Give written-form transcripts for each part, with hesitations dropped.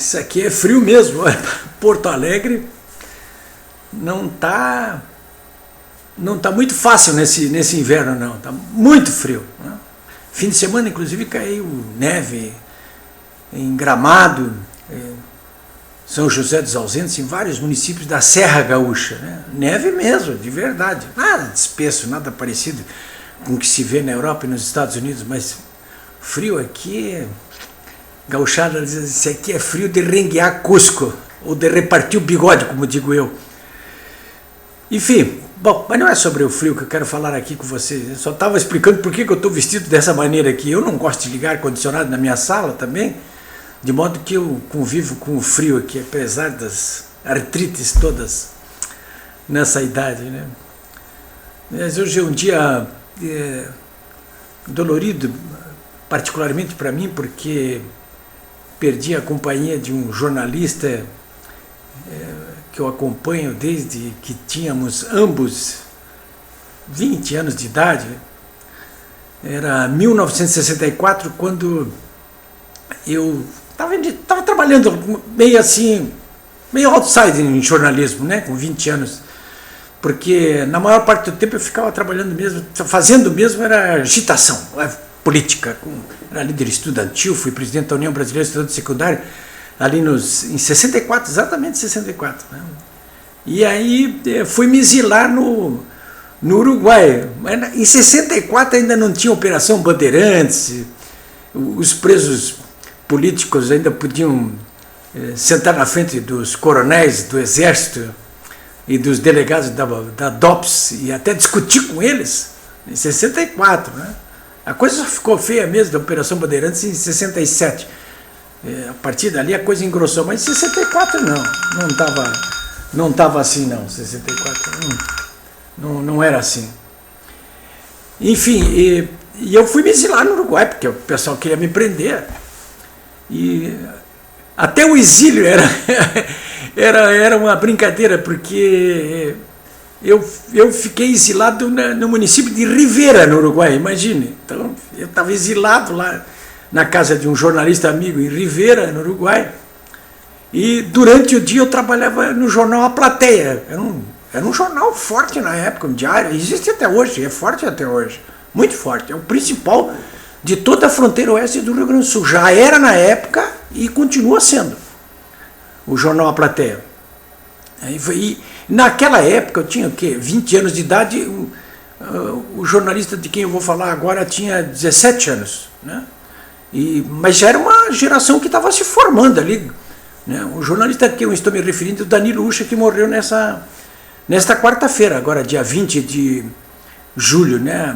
Isso aqui é frio mesmo. Porto Alegre não tá muito fácil nesse inverno, não. Tá muito frio, né? Fim de semana, inclusive, caiu neve em Gramado, São José dos Ausentes, em vários municípios da Serra Gaúcha, né? Neve mesmo, de verdade. Nada de espesso, nada parecido com o que se vê na Europa e nos Estados Unidos, mas frio aqui, gauchada diz, isso aqui é frio de renguear Cusco, ou de repartir o bigode, como digo eu. Enfim, bom, mas não é sobre o frio que eu quero falar aqui com vocês. Eu só estava explicando por que eu estou vestido dessa maneira aqui. Eu não gosto de ligar ar-condicionado na minha sala também, de modo que eu convivo com o frio aqui, apesar das artrites todas nessa idade, né? Mas hoje é um dia dolorido, particularmente para mim, porque perdi a companhia de um jornalista que eu acompanho desde que tínhamos ambos 20 anos de idade. Era 1964, quando eu estava trabalhando meio assim, meio outside em jornalismo, né, com 20 anos. Porque na maior parte do tempo eu ficava trabalhando mesmo, fazendo mesmo era agitação política. Era líder estudantil, fui presidente da União Brasileira de Estudantes Secundários, ali em 64, exatamente 64. Né? E aí fui me exilar no Uruguai. Em 64 ainda não tinha Operação Bandeirantes, os presos políticos ainda podiam sentar na frente dos coronéis do Exército e dos delegados da DOPS e até discutir com eles em 64. Né? A coisa ficou feia mesmo da Operação Bandeirantes em 67. A partir dali a coisa engrossou, mas em 64 não estava assim não, 64 não era assim. Enfim, e eu fui me exilar no Uruguai, porque o pessoal queria me prender. E até o exílio era uma brincadeira, porque eu fiquei exilado no município de Rivera, no Uruguai, imagine. Então, eu estava exilado lá na casa de um jornalista amigo em Rivera, no Uruguai, e durante o dia eu trabalhava no jornal A Plateia. Era um jornal forte na época, um diário, existe até hoje, é forte até hoje, muito forte, é o principal de toda a fronteira oeste do Rio Grande do Sul. Já era na época e continua sendo o jornal A Plateia. E naquela época, eu tinha o quê? 20 anos de idade, o jornalista de quem eu vou falar agora tinha 17 anos, né? Mas já era uma geração que estava se formando ali, né? O jornalista a que eu estou me referindo é o Danilo Ucha, que morreu nesta quarta-feira, agora dia 20 de julho, né?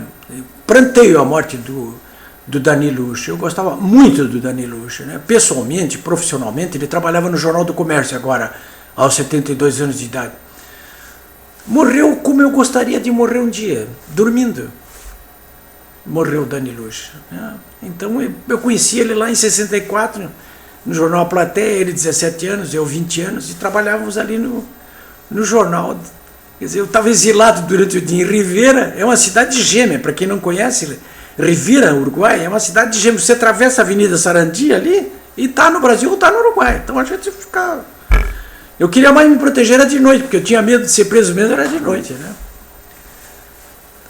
Pranteio a morte do Danilo Ucha. Eu gostava muito do Danilo Ucha, né? Pessoalmente, profissionalmente. Ele trabalhava no Jornal do Comércio agora, aos 72 anos de idade. Morreu como eu gostaria de morrer um dia, dormindo. Morreu o Danilo Ucha, né? Então eu conheci ele lá em 64, no Jornal A Plateia, ele 17 anos, eu 20 anos, e trabalhávamos ali no jornal. Quer dizer, eu estava exilado durante o dia em Rivera. É uma cidade gêmea, para quem não conhece, Rivera, Uruguai, é uma cidade de gêmeo. Você atravessa a Avenida Sarandi ali e está no Brasil ou está no Uruguai. Então a gente fica... Eu queria mais me proteger, era de noite, porque eu tinha medo de ser preso mesmo, era de noite, né?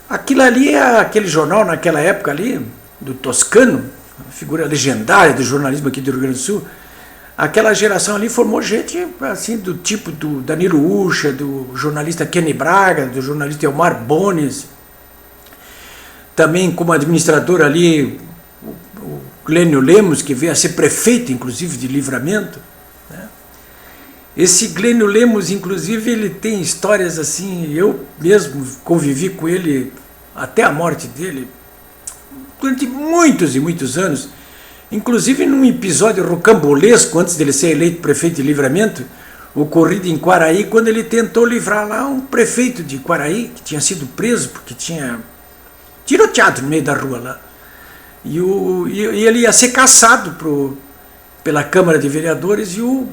Aquilo ali é aquele jornal, naquela época ali, do Toscano, figura legendária do jornalismo aqui do Rio Grande do Sul. Aquela geração ali formou gente assim, do tipo do Danilo Ucha, do jornalista Kenny Braga, do jornalista Elmar Bones. Também como administrador ali, o Glênio Lemos, que veio a ser prefeito, inclusive, de Livramento, né? Esse Glênio Lemos, inclusive, ele tem histórias assim, eu mesmo convivi com ele até a morte dele, durante muitos e muitos anos, inclusive num episódio rocambolesco, antes dele ser eleito prefeito de Livramento, ocorrido em Quaraí, quando ele tentou livrar lá um prefeito de Quaraí, que tinha sido preso porque tinha tiroteado no meio da rua lá. E ele ia ser cassado pela Câmara de Vereadores, e o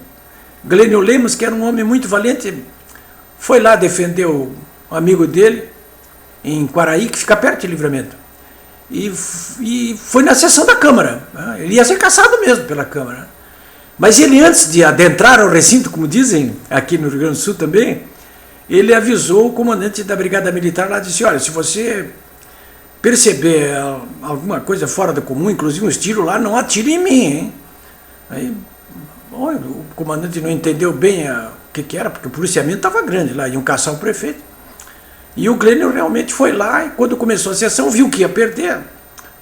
Glênio Lemos, que era um homem muito valente, foi lá defender o amigo dele em Quaraí, que fica perto de Livramento. E foi na sessão da Câmara, né? Ele ia ser cassado mesmo pela Câmara. Mas ele, antes de adentrar ao recinto, como dizem aqui no Rio Grande do Sul também, ele avisou o comandante da Brigada Militar lá, disse, olha, se você perceber alguma coisa fora do comum, inclusive uns tiros lá, não atire em mim, hein? Aí, olha, o comandante não entendeu bem o que era, porque o policiamento estava grande lá, iam caçar o prefeito. E o Glênio realmente foi lá, e quando começou a sessão, viu que ia perder,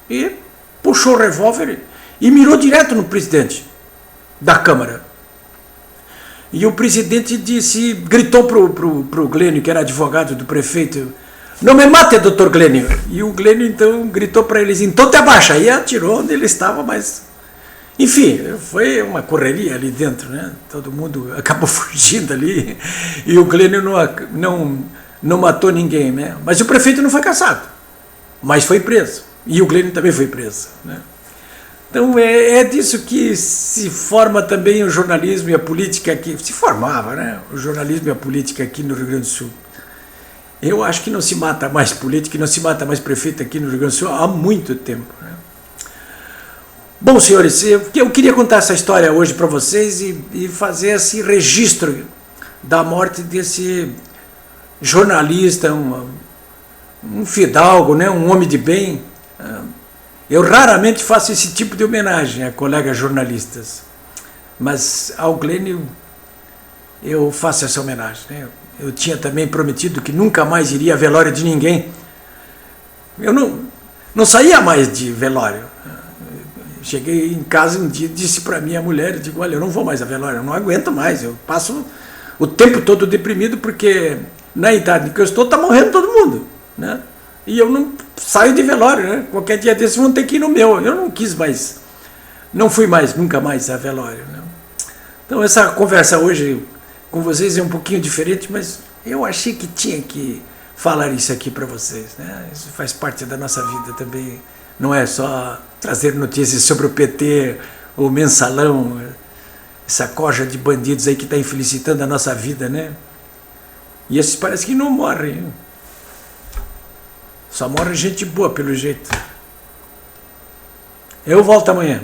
e puxou o revólver e mirou direto no presidente da Câmara. E o presidente disse, gritou pro Glênio, que era advogado do prefeito, não me mate, doutor Glênio. E o Glênio então gritou para eles, então te abaixa. E atirou onde ele estava, mas... Enfim, foi uma correria ali dentro, né? Todo mundo acabou fugindo ali. E o Glênio não matou ninguém, né? Mas o prefeito não foi caçado, mas foi preso. E o Glênio também foi preso, né? Então é disso que se forma também o jornalismo e a política aqui. Se formava, né? O jornalismo e a política aqui no Rio Grande do Sul. Eu acho que não se mata mais político, não se mata mais prefeito aqui no Rio Grande do Sul há muito tempo, né? Bom, senhores, eu queria contar essa história hoje para vocês e fazer esse registro da morte desse jornalista, um fidalgo, né? Um homem de bem. Eu raramente faço esse tipo de homenagem a colegas jornalistas, mas ao Glênio eu faço essa homenagem, né? Eu tinha também prometido que nunca mais iria a velório de ninguém. Eu não saía mais de velório. Cheguei em casa um dia e disse para minha mulher, eu digo, olha, eu não vou mais a velório, eu não aguento mais, eu passo o tempo todo deprimido porque na idade que eu estou está morrendo todo mundo, né? E eu não saio de velório, né? Qualquer dia desses vão ter que ir no meu. Eu não quis mais, não fui mais, nunca mais a velório, né? Então essa conversa hoje com vocês é um pouquinho diferente, mas eu achei que tinha que falar isso aqui para vocês, né? Isso faz parte da nossa vida também, não é só trazer notícias sobre o PT, o mensalão, essa coja de bandidos aí que está infelicitando a nossa vida, né? E esses parece que não morrem, só morre gente boa pelo jeito. Eu volto amanhã.